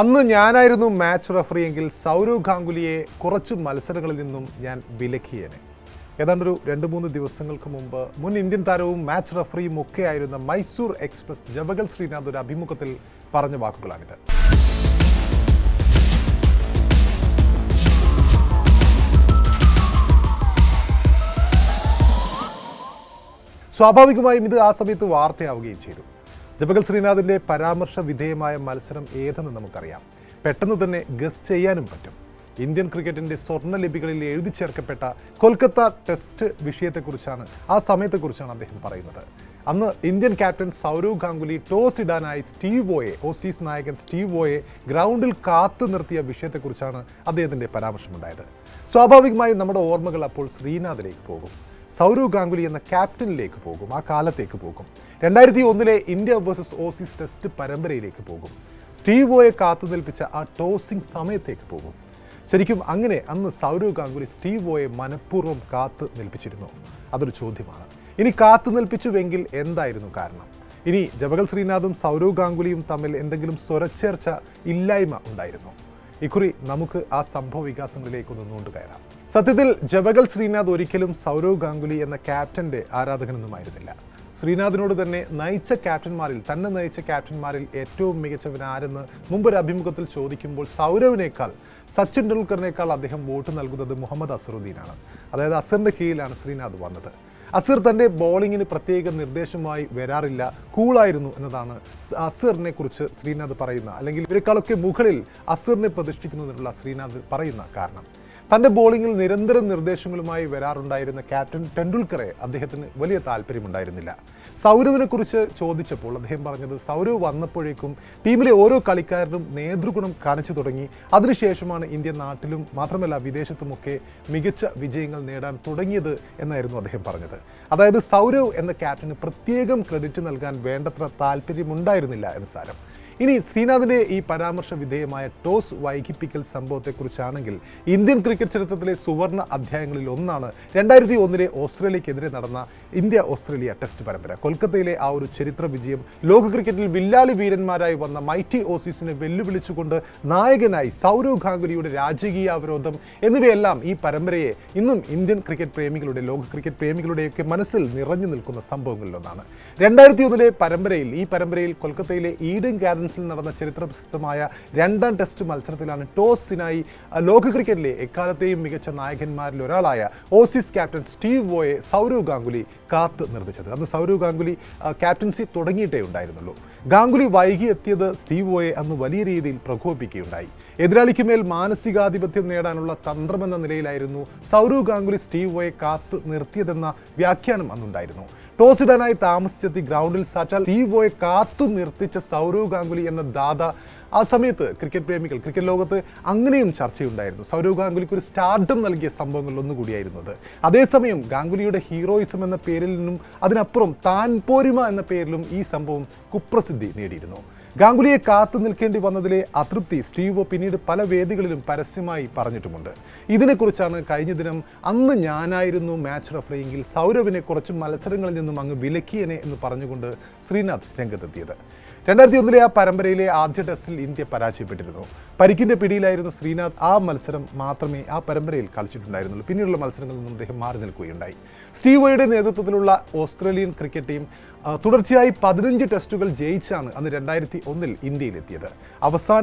അന്ന് ഞാനായിരുന്നു മാച്ച് റഫറിയെങ്കിൽ സൗരവ് ഗാംഗുലിയെ കുറച്ച് മത്സരങ്ങളിൽ നിന്നും ഞാൻ വിലക്കിയേനെ. ഏതാണ്ടൊരു 2-3 ദിവസങ്ങൾക്ക് മുമ്പ് മുൻ ഇന്ത്യൻ താരവും മാച്ച് റഫറിയും ഒക്കെ ആയിരുന്ന മൈസൂർ എക്സ്പ്രസ് ജബഗൽ ശ്രീനാഥ് ഒരു അഭിമുഖത്തിൽ പറഞ്ഞ വാക്കുകളാണിത്. സ്വാഭാവികമായും ഇത് ആ സമയത്ത് വാർത്തയാവുകയും ചെയ്തു. ജബഗൽ ശ്രീനാഥിൻ്റെ പരാമർശ വിധേയമായ മത്സരം ഏതെന്ന് നമുക്കറിയാം. പെട്ടെന്ന് തന്നെ ഗസ് ചെയ്യാനും പറ്റും. ഇന്ത്യൻ ക്രിക്കറ്റിൻ്റെ സ്വർണ്ണലിപികളിൽ എഴുതി ചേർക്കപ്പെട്ട കൊൽക്കത്ത ടെസ്റ്റ് വിഷയത്തെക്കുറിച്ചാണ്, ആ സമയത്തെക്കുറിച്ചാണ് അദ്ദേഹം പറയുന്നത്. അന്ന് Indian captain Sourav Ganguly toss ഇടാനായി ഓസീസ് നായകൻ സ്റ്റീവ് വോയെ ഗ്രൗണ്ടിൽ കാത്തു നിർത്തിയ വിഷയത്തെക്കുറിച്ചാണ് അദ്ദേഹത്തിൻ്റെ പരാമർശമുണ്ടായത്. സ്വാഭാവികമായും നമ്മുടെ ഓർമ്മകൾ അപ്പോൾ ശ്രീനാഥിലേക്ക് പോകും. സൗരവ് ഗാംഗുലി എന്ന ക്യാപ്റ്റനിലേക്ക് പോകും, ആ കാലത്തേക്ക് പോകും. 2001 ഇന്ത്യ വേഴ്സസ് ഓസീസ് ടെസ്റ്റ് പരമ്പരയിലേക്ക് പോകും. സ്റ്റീവ് വോയെ കാത്തു നിൽപ്പിച്ച ആ ടോസിംഗ് സമയത്തേക്ക് പോകും. ശരിക്കും അങ്ങനെ അന്ന് സൗരവ് ഗാംഗുലി സ്റ്റീവ് വോയെ മനഃപൂർവ്വം കാത്തു നിൽപ്പിച്ചിരുന്നു? അതൊരു ചോദ്യമാണ്. ഇനി കാത്തു നിൽപ്പിച്ചുവെങ്കിൽ എന്തായിരുന്നു കാരണം? ഇനി ജബഗൽ ശ്രീനാഥും സൗരവ് ഗാംഗുലിയും തമ്മിൽ എന്തെങ്കിലും സ്വരച്ചേർച്ച ഇല്ലായ്മ ഉണ്ടായിരുന്നു? ഇക്കുറി നമുക്ക് ആ സംഭവ വികാസങ്ങളിലേക്കൊന്ന് നൂണ്ടുകയറാം. സത്യത്തിൽ ജബഗൽ ശ്രീനാഥ് ഒരിക്കലും സൗരവ് ഗാംഗുലി എന്ന ക്യാപ്റ്റൻ്റെ ആരാധകനൊന്നുമായിരുന്നില്ല. ശ്രീനാഥിനോട് തന്നെ തന്നെ നയിച്ച ക്യാപ്റ്റന്മാരിൽ ഏറ്റവും മികച്ചവൻ ആരെന്ന് മുമ്പൊരു അഭിമുഖത്തിൽ ചോദിക്കുമ്പോൾ സൗരവിനേക്കാൾ, സച്ചിൻ ടെണ്ടുൽക്കറിനേക്കാൾ അദ്ദേഹം വോട്ട് നൽകുന്നത് മുഹമ്മദ് അസറുദ്ദീനാണ്. അതായത് അസറിൻ്റെ കീഴിലാണ് ശ്രീനാഥ് വന്നത്. അസർ തൻ്റെ ബോളിങ്ങിന് പ്രത്യേക നിർദ്ദേശമായി വരാറില്ല, കൂളായിരുന്നു എന്നതാണ് അസറിനെ കുറിച്ച് ശ്രീനാഥ് പറയുന്ന, അല്ലെങ്കിൽ ഇവരെക്കാളൊക്കെ മുകളിൽ അസറിനെ പ്രതിഷ്ഠിക്കുന്നതിനുള്ള ശ്രീനാഥ് പറയുന്ന കാരണം. തൻ്റെ ബോളിങ്ങിൽ നിരന്തരം നിർദ്ദേശങ്ങളുമായി വരാറുണ്ടായിരുന്ന ക്യാപ്റ്റൻ ടെണ്ടുൽക്കറെ അദ്ദേഹത്തിന് വലിയ താല്പര്യമുണ്ടായിരുന്നില്ല. സൗരവിനെ കുറിച്ച് ചോദിച്ചപ്പോൾ അദ്ദേഹം പറഞ്ഞത്, സൗരവ് വന്നപ്പോഴേക്കും ടീമിലെ ഓരോ കളിക്കാരനും നേതൃഗുണം കാണിച്ചു തുടങ്ങി. അതിനുശേഷമാണ് ഇന്ത്യ നാട്ടിലും മാത്രമല്ല വിദേശത്തുമൊക്കെ മികച്ച വിജയങ്ങൾ നേടാൻ തുടങ്ങിയത് എന്നായിരുന്നു അദ്ദേഹം പറഞ്ഞത്. അതായത് സൗരവ് എന്ന ക്യാപ്റ്റന് പ്രത്യേകം ക്രെഡിറ്റ് നൽകാൻ വേണ്ടത്ര താല്പര്യമുണ്ടായിരുന്നില്ല എന്ന് സാരം. ഇനി ശ്രീനാഥിൻ്റെ ഈ പരാമർശ വിധേയമായ ടോസ് വൈകിപ്പിക്കൽ സംഭവത്തെക്കുറിച്ചാണെങ്കിൽ, ഇന്ത്യൻ ക്രിക്കറ്റ് ചരിത്രത്തിലെ സുവർണ അധ്യായങ്ങളിൽ ഒന്നാണ് 2001 ഓസ്ട്രേലിയക്കെതിരെ നടന്ന ഇന്ത്യ-ഓസ്ട്രേലിയ ടെസ്റ്റ് പരമ്പര. കൊൽക്കത്തയിലെ ആ ഒരു ചരിത്ര വിജയം, ലോക ക്രിക്കറ്റിൽ വില്ലാളി വീരന്മാരായി വന്ന മൈറ്റി ഓസീസിനെ വെല്ലുവിളിച്ചുകൊണ്ട് നായകനായി സൗരവ് ഗാംഗുലിയുടെ രാജകീയ അവരോധം എന്നിവയെല്ലാം ഈ പരമ്പരയെ ഇന്നും ഇന്ത്യൻ ക്രിക്കറ്റ് പ്രേമികളുടെ, ലോക ക്രിക്കറ്റ് പ്രേമികളുടെയൊക്കെ മനസ്സിൽ നിറഞ്ഞു നിൽക്കുന്ന സംഭവങ്ങളിലൊന്നാണ്. 2001 ഈ പരമ്പരയിൽ കൊൽക്കത്തയിലെ ഈഡൻ ഗാർഡൻസിൽ നടന്ന ചരിത്ര പ്രസിദ്ധമായ 2ാം ടെസ്റ്റ് മത്സരത്തിലാണ് ടോസിനായി ലോക ക്രിക്കറ്റിലെ എക്കാലത്തെയും മികച്ച നായകന്മാരിൽ ഒരാളായ ഓസീസ് ക്യാപ്റ്റൻ സ്റ്റീവ് വോയെ സൗരവ് ഗാംഗുലി കാത്തു നിർദ്ദിച്ചത്. അന്ന് സൗരവ് ഗാംഗുലി ക്യാപ്റ്റൻസി തുടങ്ങിയിട്ടേ ഉണ്ടായിരുന്നുള്ളൂ. ഗാംഗുലി വൈകി എത്തിയത് സ്റ്റീവ് വോയെ അന്ന് വലിയ രീതിയിൽ പ്രകോപിക്കുകയുണ്ടായി. എതിരാളിക്ക് മേൽ മാനസികാധിപത്യം നേടാനുള്ള തന്ത്രമെന്ന നിലയിലായിരുന്നു സൗരവ് ഗാംഗുലി സ്റ്റീവ് വോയെ കാത്തു നിർത്തിയതെന്ന വ്യാഖ്യാനം അന്നുണ്ടായിരുന്നു. ടോസ് ഇടാനായി താമസിച്ചെത്തി ഗ്രൗണ്ടിൽ സാറ്റാൽ സ്റ്റീവ് വോയെ കാത്തു നിർത്തിച്ച സൗരവ് ഗാംഗുലി എന്ന ദാദ ആ സമയത്ത് ക്രിക്കറ്റ് പ്രേമികൾ, ക്രിക്കറ്റ് ലോകത്ത് അങ്ങനെയും ചർച്ചയുണ്ടായിരുന്നു. സൗരവ് ഗാംഗുലിക്ക് ഒരു സ്റ്റാർഡം നൽകിയ സംഭവങ്ങളിൽ ഒന്നുകൂടിയായിരുന്നത്. അതേസമയം ഗാംഗുലിയുടെ ഹീറോയിസം എന്ന പേരിൽ നിന്നും അതിനപ്പുറം താൻ പോരിമ എന്ന പേരിലും ഈ സംഭവം കുപ്രസിദ്ധി നേടിയിരുന്നു. ഗാംഗുലിയെ കാത്തു നിൽക്കേണ്ടി വന്നതിലെ അതൃപ്തി സ്റ്റീവ് പിന്നീട് പല വേദികളിലും പരസ്യമായി പറഞ്ഞിട്ടുമുണ്ട്. ഇതിനെക്കുറിച്ചാണ് കഴിഞ്ഞ ദിനം അന്ന് ഞാനായിരുന്നു മാച്ച് റഫറിയെങ്കിൽ സൗരവിനെ കുറച്ച് മത്സരങ്ങളിൽ നിന്നും അങ്ങ് വിലക്കിയനെ എന്ന് പറഞ്ഞുകൊണ്ട് ശ്രീനാഥ് രംഗത്തെത്തിയത്. 2001 ആ പരമ്പരയിലെ ആദ്യ ടെസ്റ്റിൽ ഇന്ത്യ പരാജയപ്പെട്ടിരുന്നു. പരിക്കിൻ്റെ പിടിയിലായിരുന്ന ശ്രീനാഥ് ആ മത്സരം മാത്രമേ ആ പരമ്പരയിൽ കളിച്ചിട്ടുണ്ടായിരുന്നുള്ളൂ. പിന്നീടുള്ള മത്സരങ്ങളിൽ നിന്നും അദ്ദേഹം മാറി നിൽക്കുകയുണ്ടായി. സ്റ്റീവ് വോയുടെ നേതൃത്വത്തിലുള്ള ഓസ്ട്രേലിയൻ ക്രിക്കറ്റ് ടീം തുടർച്ചയായി 15 ടെസ്റ്റുകൾ ജയിച്ചാണ് അന്ന് 2001 ഇന്ത്യയിലെത്തിയത്.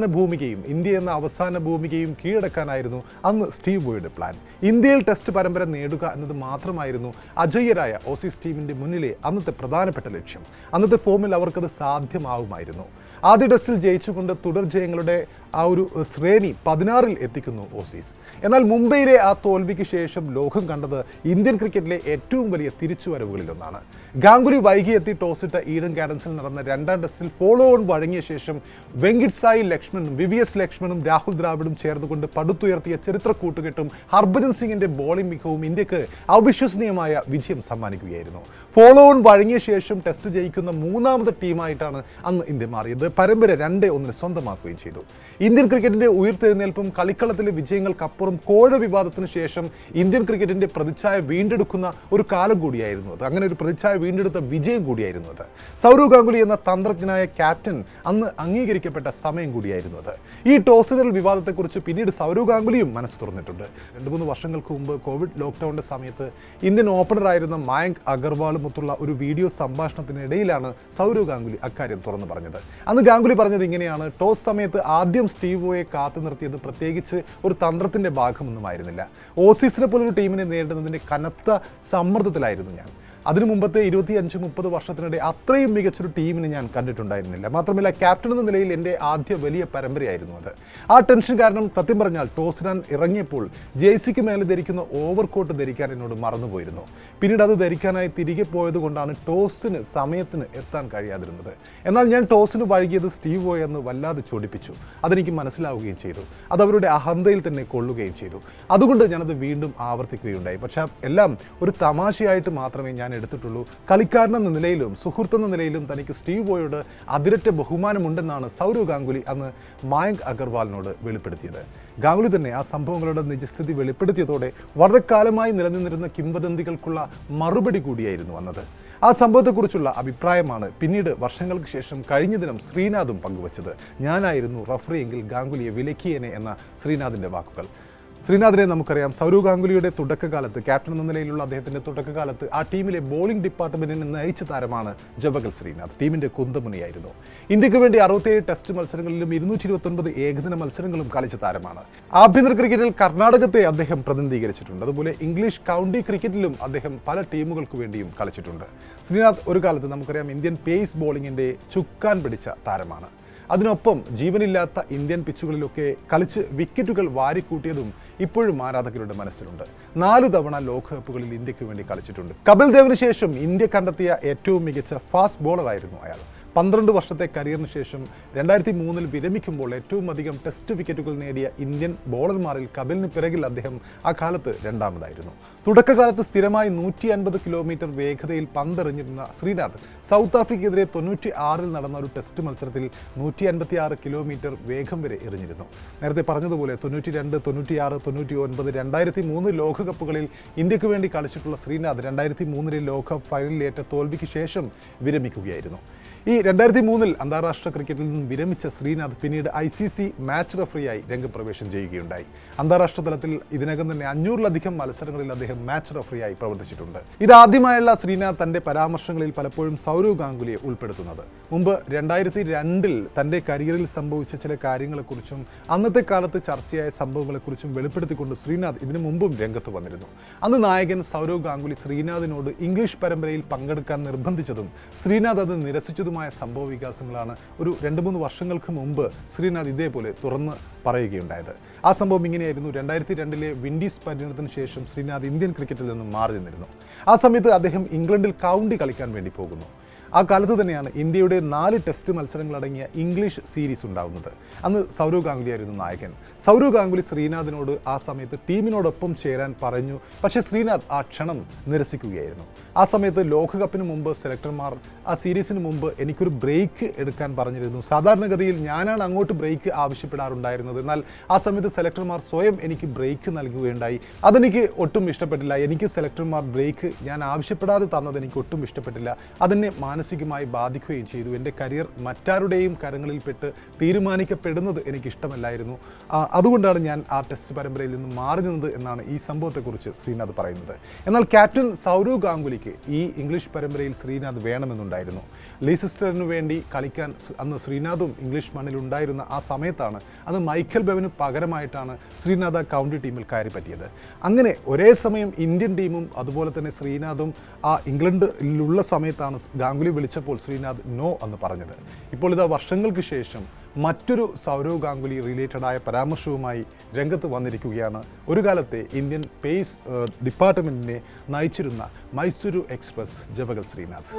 ഇന്ത്യ എന്ന അവസാന ഭൂമികയും കീഴടക്കാനായിരുന്നു അന്ന് സ്റ്റീവ് വോയുടെ പ്ലാൻ. ഇന്ത്യയിൽ ടെസ്റ്റ് പരമ്പര നേടുക എന്നത് മാത്രമായിരുന്നു അജയ്യരായ ഓസീസ് ടീമിൻ്റെ മുന്നിലെ അന്നത്തെ പ്രധാനപ്പെട്ട ലക്ഷ്യം. അന്നത്തെ ഫോമിൽ അവർക്കത് സാധ്യമാവുമായിരുന്നു. ആദ്യ ടെസ്റ്റിൽ ജയിച്ചുകൊണ്ട് തുടർ ജയങ്ങളുടെ ആ ഒരു ശ്രേണി 16 എത്തിക്കുന്നു ഓസീസ്. എന്നാൽ മുംബൈയിലെ ആ തോൽവിക്ക് ശേഷം ലോകം കണ്ടത് ഇന്ത്യൻ ക്രിക്കറ്റിലെ ഏറ്റവും വലിയ തിരിച്ചുവരവുകളിലൊന്നാണ്. ഗാംഗുലി വൈകിയെത്തി ടോസിട്ട ഈഡൻ ഗാർഡൻസിൽ നടന്ന 2ാം ടെസ്റ്റിൽ ഫോളോ ഓൺ വഴങ്ങിയ ശേഷം വെങ്കിട്ട് ലക്ഷ്മണും VVS ലക്ഷ്മണും രാഹുൽ ദ്രാവിഡും ചേർന്നുകൊണ്ട് പടുത്തുയർത്തിയ ചരിത്ര കൂട്ടുകെട്ടും ഹർഭജൻ സിംഗിന്റെ ബോളിംഗ് മികവും ഇന്ത്യക്ക് അവിശ്വസനീയമായ വിജയം സമ്മാനിക്കുകയായിരുന്നു. ഫോളോ ഓൺ വഴങ്ങിയ ശേഷം ടെസ്റ്റ് ജയിക്കുന്ന മൂന്നാമത്തെ ടീമായിട്ടാണ് അന്ന് ഇന്ത്യ മാറിയത്. പരമ്പര 2-1 സ്വന്തമാക്കുകയും ചെയ്തു. ഇന്ത്യൻ ക്രിക്കറ്റിന്റെ ഉയർത്തെഴുന്നേൽപ്പും കളിക്കളത്തിലെ വിജയങ്ങൾക്കപ്പുറം കോഴ വിവാദത്തിന് ശേഷം ഇന്ത്യൻ ക്രിക്കറ്റിന്റെ പ്രതിച്ഛായ വീണ്ടെടുക്കുന്ന ഒരു കാലം കൂടിയായിരുന്നു അത്. അങ്ങനെ ഒരു പ്രതിച്ഛായ വീണ്ടെടുത്ത വിജയം കൂടിയായിരുന്നു അത്. സൗരവ് ഗാംഗുലി എന്ന തന്ത്രജ്ഞനായ ക്യാപ്റ്റൻ അന്ന് അംഗീകരിക്കപ്പെട്ട സമയം കൂടിയായിരുന്നു അത്. ഈ ടോസിനൽ വിവാദത്തെക്കുറിച്ച് പിന്നീട് സൗരവ് ഗാംഗുലിയും മനസ്സ് തുറന്നിട്ടുണ്ട്. 2-3 വർഷങ്ങൾക്ക് മുമ്പ് കോവിഡ് ലോക്ക്ഡൌണിന്റെ സമയത്ത് ഇന്ത്യൻ ഓപ്പണറായിരുന്ന മയങ്ക് അഗർവാളുമൊത്തുള്ള ഒരു വീഡിയോ സംഭാഷണത്തിനിടയിലാണ് സൗരവ് ഗാംഗുലി അക്കാര്യം തുറന്നു പറഞ്ഞത്. അന്ന് ഗാംഗുലി പറഞ്ഞത് ഇങ്ങനെയാണ്: ടോസ് സമയത്ത് ആദ്യം സ്റ്റീവ് വോയെ കാത്തു നിർത്തിയത് പ്രത്യേകിച്ച് ഒരു തന്ത്രത്തിന്റെ ഭാഗമൊന്നുമായിരുന്നില്ല. ഓസീസിനെ പോലൊരു ടീമിനെ നേരിടുന്നതിന്റെ കനത്ത സമ്മർദ്ദത്തിലായിരുന്നു ഞാൻ. അതിനു മുമ്പത്തെ 25-30 വർഷത്തിനിടെ അത്രയും മികച്ചൊരു ടീമിനെ ഞാൻ കണ്ടിട്ടുണ്ടായിരുന്നില്ല. മാത്രമല്ല, ക്യാപ്റ്റൻ എന്ന നിലയിൽ എൻ്റെ ആദ്യ വലിയ പരമ്പരയായിരുന്നു അത്. ആ ടെൻഷൻ കാരണം സത്യം പറഞ്ഞാൽ ടോസിനാൻ ഇറങ്ങിയപ്പോൾ ജേഴ്സിക്ക് മേലെ ധരിക്കുന്ന ഓവർകോട്ട് ധരിക്കാൻ എന്നോട് മറന്നുപോയിരുന്നു. പിന്നീട് അത് ധരിക്കാനായി തിരികെ പോയത് കൊണ്ടാണ് ടോസിന് സമയത്തിന് എത്താൻ കഴിയാതിരുന്നത്. എന്നാൽ ഞാൻ ടോസിന് വൈകിയത് സ്റ്റീവ് വോയെ എന്ന് വല്ലാതെ ചൊടിപ്പിച്ചു. അതെനിക്ക് മനസ്സിലാവുകയും ചെയ്തു. അത് അവരുടെ അഹന്തയിൽ തന്നെ കൊള്ളുകയും ചെയ്തു. അതുകൊണ്ട് ഞാനത് വീണ്ടും ആവർത്തിക്കുകയുണ്ടായി. പക്ഷേ എല്ലാം ഒരു തമാശയായിട്ട് മാത്രമേ ഞാൻ എടുത്തിട്ടുള്ളൂ. കളിക്കാരനെന്ന നിലയിലും സുഹൃത്തെന്ന നിലയിലും തനിക്ക് സ്റ്റീവ് വോയോട് അതിരറ്റ ബഹുമാനമുണ്ടെന്നാണ് സൗരവ് ഗാംഗുലി അന്ന് മയങ്ക് അഗർവാളിനോട് വെളിപ്പെടുത്തിയത്. ഗാംഗുലി തന്നെ ആ സംഭവങ്ങളുടെ നിജസ്ഥിതി വെളിപ്പെടുത്തിയതോടെ വളരെ കാലമായി നിലനിന്നിരുന്ന കിംവദന്തികൾക്കുള്ള മറുപടി കൂടിയായിരുന്നു വന്നത്. ആ സംഭവത്തെക്കുറിച്ചുള്ള അഭിപ്രായമാണ് പിന്നീട് വർഷങ്ങൾക്ക് ശേഷം കഴിഞ്ഞ ദിനം ശ്രീനാഥും പങ്കുവച്ചത്. ഞാനായിരുന്നു റഫറിയെങ്കിൽ ഗാംഗുലിയെ വിലക്കിയേനെ എന്ന ശ്രീനാഥിൻ്റെ വാക്കുകൾ. ശ്രീനാഥിനെ നമുക്കറിയാം. സൗരവ് ഗാംഗുലിയുടെ തുടക്കകാലത്ത്, ക്യാപ്റ്റൻ എന്ന നിലയിലുള്ള അദ്ദേഹത്തിൻ്റെ തുടക്കകാലത്ത് ആ ടീമിലെ ബോളിംഗ് ഡിപ്പാർട്ട്മെന്റിനെ നയിച്ച താരമാണ് ജവഗൽ ശ്രീനാഥ്. ടീമിന്റെ കുന്തമുനയായിരുന്നു. ഇന്ത്യക്ക് വേണ്ടി 67 ടെസ്റ്റ് മത്സരങ്ങളിലും 229 ഏകദിന മത്സരങ്ങളും കളിച്ച താരമാണ്. ആഭ്യന്തര ക്രിക്കറ്റിൽ കർണാടകത്തെ അദ്ദേഹം പ്രതിനിധീകരിച്ചിട്ടുണ്ട്. അതുപോലെ ഇംഗ്ലീഷ് കൗണ്ടി ക്രിക്കറ്റിലും അദ്ദേഹം പല ടീമുകൾക്ക് വേണ്ടിയും കളിച്ചിട്ടുണ്ട്. ശ്രീനാഥ് ഒരു കാലത്ത് നമുക്കറിയാം ഇന്ത്യൻ പേസ് ബോളിങ്ങിന്റെ ചുക്കാൻ പിടിച്ച താരമാണ്. അതിനൊപ്പം ജീവനില്ലാത്ത ഇന്ത്യൻ പിച്ചുകളിലൊക്കെ കളിച്ച് വിക്കറ്റുകൾ വാരിക്കൂട്ടിയതും ഇപ്പോഴും ആരാധകരുടെ മനസ്സിലുണ്ട്. 4 തവണ ലോകകപ്പുകളിൽ ഇന്ത്യക്ക് വേണ്ടി കളിച്ചിട്ടുണ്ട്. കപിൽ ദേവിന് ശേഷം ഇന്ത്യ കണ്ടെത്തിയ ഏറ്റവും മികച്ച ഫാസ്റ്റ് ബോളറായിരുന്നു അയാൾ. 12 വർഷത്തെ കരിയറിന് ശേഷം 2003 വിരമിക്കുമ്പോൾ ഏറ്റവും അധികം ടെസ്റ്റ് വിക്കറ്റുകൾ നേടിയ ഇന്ത്യൻ ബോളർമാരിൽ കപിലിന് പിറകിൽ അദ്ദേഹം ആ കാലത്ത് രണ്ടാമതായിരുന്നു. തുടക്കകാലത്ത് സ്ഥിരമായി 150 കിലോമീറ്റർ വേഗതയിൽ പന്തെറിഞ്ഞിരുന്ന ശ്രീനാഥ് സൗത്ത് ആഫ്രിക്കയ്ക്കെതിരെ 96 നടന്ന ഒരു ടെസ്റ്റ് മത്സരത്തിൽ 156 കിലോമീറ്റർ വേഗം വരെ എറിഞ്ഞിരുന്നു. നേരത്തെ പറഞ്ഞതുപോലെ 92, 96, 99, 2003 ലോകകപ്പുകളിൽ ഇന്ത്യക്ക് വേണ്ടി കളിച്ചിട്ടുള്ള ശ്രീനാഥ് 2003 ലോകകപ്പ് ഫൈനലിലേറ്റ തോൽവിക്ക് ശേഷം വിരമിക്കുകയായിരുന്നു. ഈ 2003 അന്താരാഷ്ട്ര ക്രിക്കറ്റിൽ നിന്നും വിരമിച്ച ശ്രീനാഥ് പിന്നീട് ICC മാച്ച് റഫറിയായി രംഗപ്രവേശം ചെയ്യുകയുണ്ടായി. അന്താരാഷ്ട്ര തലത്തിൽ ഇതിനകം തന്നെ 500-ലധികം മത്സരങ്ങളിൽ അദ്ദേഹം മാച്ച് റഫറിയായി പ്രവർത്തിച്ചിട്ടുണ്ട്. ഇതാദ്യമായുള്ള ശ്രീനാഥ് തന്റെ പരാമർശങ്ങളിൽ പലപ്പോഴും സൗരവ് ഗാംഗുലിയെ ഉൾപ്പെടുത്തുന്നത്. മുമ്പ് 2002 തന്റെ കരിയറിൽ സംഭവിച്ച ചില കാര്യങ്ങളെക്കുറിച്ചും അന്നത്തെ കാലത്ത് ചർച്ചയായ സംഭവങ്ങളെക്കുറിച്ചും വെളിപ്പെടുത്തിക്കൊണ്ട് ശ്രീനാഥ് ഇതിനു മുമ്പും രംഗത്ത് വന്നിരുന്നു. അന്ന് നായകൻ സൗരവ് ഗാംഗുലി ശ്രീനാഥിനോട് ഇംഗ്ലീഷ് പരമ്പരയിൽ പങ്കെടുക്കാൻ നിർബന്ധിച്ചതും ശ്രീനാഥ് അത് നിരസിച്ചതും സംഭവ വികാസങ്ങളാണ് ഒരു 2-3 വർഷങ്ങൾക്ക് മുമ്പ് ശ്രീനാഥ് ഇതേപോലെ തുറന്ന് പറയുകയുണ്ടായത്. ആ സംഭവം ഇങ്ങനെയായിരുന്നു. 2002 വിൻഡീസ് പര്യടനത്തിന് ശേഷം ശ്രീനാഥ് ഇന്ത്യൻ ക്രിക്കറ്റിൽ നിന്നും മാറി നിന്നിരുന്നു. ആ സമയത്ത് അദ്ദേഹം ഇംഗ്ലണ്ടിൽ കൗണ്ടി കളിക്കാൻ വേണ്ടി പോകുന്നു. ആ കാലത്ത് തന്നെയാണ് ഇന്ത്യയുടെ 4 ടെസ്റ്റ് മത്സരങ്ങളടങ്ങിയ ഇംഗ്ലീഷ് സീരീസ് ഉണ്ടാകുന്നത്. അന്ന് സൗരവ് ഗാംഗുലി ആയിരുന്നു നായകൻ. സൗരവ് ഗാംഗുലി ശ്രീനാഥിനോട് ആ സമയത്ത് ടീമിനോടൊപ്പം ചേരാൻ പറഞ്ഞു. പക്ഷേ ശ്രീനാഥ് ആ ക്ഷണം നിരസിക്കുകയായിരുന്നു. ആ സമയത്ത് ലോകകപ്പിന് മുമ്പ് സെലക്ടർമാർ ആ സീരീസിന് മുമ്പ് എനിക്കൊരു ബ്രേക്ക് എടുക്കാൻ പറഞ്ഞിരുന്നു. സാധാരണഗതിയിൽ ഞാനാണ് അങ്ങോട്ട് ബ്രേക്ക് ആവശ്യപ്പെടാറുണ്ടായിരുന്നത്. എന്നാൽ ആ സമയത്ത് സെലക്ടർമാർ സ്വയം എനിക്ക് ബ്രേക്ക് നൽകുകയുണ്ടായി. അതെനിക്ക് ഒട്ടും ഇഷ്ടപ്പെട്ടില്ല. എനിക്ക് സെലക്ടർമാർ ബ്രേക്ക് ഞാൻ ആവശ്യപ്പെടാതെ തന്നത് എനിക്ക് ഒട്ടും ഇഷ്ടപ്പെട്ടില്ല. അതെന്നെ മാനസികമായി ബാധിക്കുകയും ചെയ്തു. എൻ്റെ കരിയർ മറ്റാരുടെയും കരങ്ങളിൽപ്പെട്ട് തീരുമാനിക്കപ്പെടുന്നത് എനിക്കിഷ്ടമല്ലായിരുന്നു. അതുകൊണ്ടാണ് ഞാൻ ആ ടെസ്റ്റ് പരമ്പരയിൽ നിന്ന് മാറി നിന്നത് എന്നാണ് ഈ സംഭവത്തെക്കുറിച്ച് ശ്രീനാഥ് പറയുന്നത്. എന്നാൽ ക്യാപ്റ്റൻ സൗരവ് ഗാംഗുലിക്ക് ഈ ഇംഗ്ലീഷ് പരമ്പരയിൽ ശ്രീനാഥ് വേണമെന്നുണ്ടായിരുന്നു. ലീസിസ്റ്ററിനു വേണ്ടി കളിക്കാൻ അന്ന് ശ്രീനാഥും ഇംഗ്ലീഷ് മണ്ണിലുണ്ടായിരുന്ന ആ സമയത്താണ് അന്ന് മൈക്കൽ ബെവന് പകരമായിട്ടാണ് ശ്രീനാഥ് കൗണ്ടി ടീമിൽ കയറി പറ്റിയത്. അങ്ങനെ ഒരേ സമയം ഇന്ത്യൻ ടീമും അതുപോലെ തന്നെ ശ്രീനാഥും ആ ഇംഗ്ലണ്ടിലുള്ള സമയത്താണ് ഗാംഗുലി വിളിച്ചപ്പോൾ ശ്രീനാഥ് നോ എന്ന് പറഞ്ഞത്. ഇപ്പോൾ ഇതാ വർഷങ്ങൾക്ക് ശേഷം മറ്റൊരു സൗരവ് ഗാംഗുലി റിലേറ്റഡായ പരാമർശവുമായി രംഗത്ത് വന്നിരിക്കുകയാണ് ഒരു കാലത്തെ ഇന്ത്യൻ പേസ് ഡിപ്പാർട്ട്മെൻറ്റിനെ നയിച്ചിരുന്ന മൈസൂരു എക്സ്പ്രസ് ജവഗൽ ശ്രീനാഥ്.